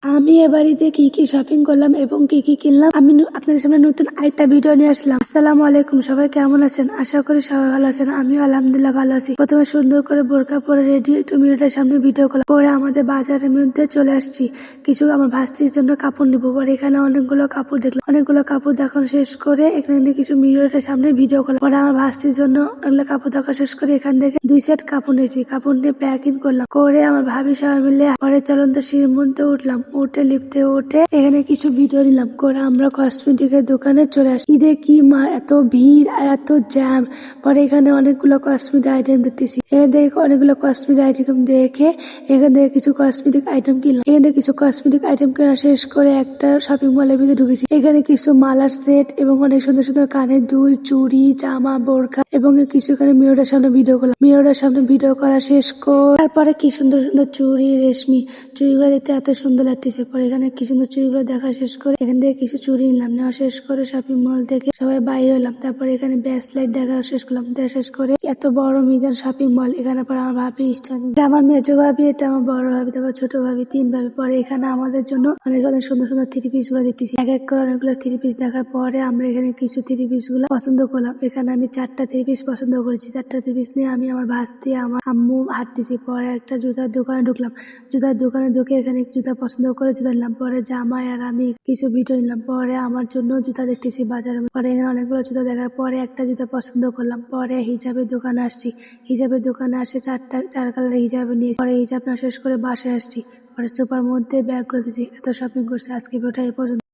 আমি এ বাড়িতে কি কি শপিং করলাম এবং কি কি কিনলাম আমি আপনাদের সামনে নতুন আরেকটা ভিডিও নিয়ে আসলাম। আসসালামু আলাইকুম, সবাই কেমন আছেন? আশা করি সবাই ভালো আছেন। আমিও আলহামদুলিল্লাহ ভালো আছি। প্রথমে সুন্দর করে বোরকা পরে রেডি একটু মিররের সামনে ভিডিও করলাম, পরে আমাদের বাজারের মধ্যে চলে আসছি কিছু আমার ভাস্তির জন্য কাপড় নিবো। পরে এখানে অনেকগুলো কাপড় দেখলাম, অনেকগুলো কাপড় দেখানো শেষ করে এখানে কিছু মিররের সামনে ভিডিও করলাম। পরে আমার ভাস্তির জন্য এগুলো কাপড় দেখা শেষ করে এখান থেকে 2 সেট কাপড় নিয়েছি। কাপড় নিয়ে প্যাকিং করলাম, করে আমার ভাবি সবাই মিলে পরে চলন্ত সিঁড়ির মধ্যে উঠলাম, উঠে লিফটে উঠে এখানে কিছু ভিডিও নিলাম, করে আমরা কসমেটিকের দোকানে চলে আসি। ঈদে কি মা এত ভিড় আর এত জ্যাম। পরে এখানে অনেকগুলো কসমেটিক আইটেম দেখতেছি, এখানে দেখে অনেকগুলো কসমেটিক আইটেম দেখে এখান থেকে কিছু কসমেটিক আইটেম কিনলাম। এখানে কিছু কসমেটিক আইটেম কেনা শেষ করে একটা শপিং মলের ভিতরে ঢুকেছি। এখানে কিছু মালার সেট এবং অনেক সুন্দর সুন্দর কানের দুল, চুড়ি, জামা, বোরখা এবং কিছু এখানে মিররের সামনে ভিডিও করলাম। মিররের সামনে ভিডিও করা শেষ করে তারপরে কি সুন্দর সুন্দর চুড়ি, রেশমি চুড়িগুলো দেখতে এত সুন্দর লাগতেছে। পরে এখানে কি সুন্দর চুড়িগুলো দেখা শেষ করে এখান থেকে কিছু চুড়ি নিলাম, নেওয়া শেষ করে শপিং মল থেকে সবাই বাইরে হলাম। তারপরে এখানে ব্যাসলাইট দেখা শেষ করলাম, দেখা শেষ করে এত বড় মিজান শপিং মল। এখানে পরে আমার ভাবি, এটা আমার মেজো ভাবি, এটা আমার বড় ভাবি, তারপর ছোট ভাবি, 3 ভাবি। পরে এখানে আমাদের জন্য অনেক অনেক সুন্দর সুন্দর 3 পিস গুলো দেখতেছি। এক এক করে অনেকগুলো 3 পিস দেখার পরে আমরা এখানে কিছু 3 পিস গুলো পছন্দ করলাম। এখানে আমি 4টা 3 পিস পছন্দ করেছি। 4টা 3 পিস নিয়ে আমি আমার ভাস্তি, আমার আম্মু হাঁটতেছি। পরে একটা জুতার দোকানে ঢুকলাম, জুতার দোকানে ঢুকে এখানে জুতা পছন্দ করে জুতা নিলাম। পরে জামাই আর আমি কিছু ভিডিও নিলাম। পরে আমার জন্য জুতা দেখতেছি বাজারে। পরে এখানে অনেকগুলো জুতা দেখার পরে একটা জুতা পছন্দ করলাম। পরে হিজাবের দোকানে আসছি, হিজাবের দোকানে আসে 4 কালারের হিজাব নিয়েছি। পরে হিজাব না শেষ করে বাসায় আসছি। পরে সুপার মধ্যে ব্যাগ গুলো দিয়েছি। এত শপিং করছি, আজকে ভিডিওটা এই পর্যন্ত।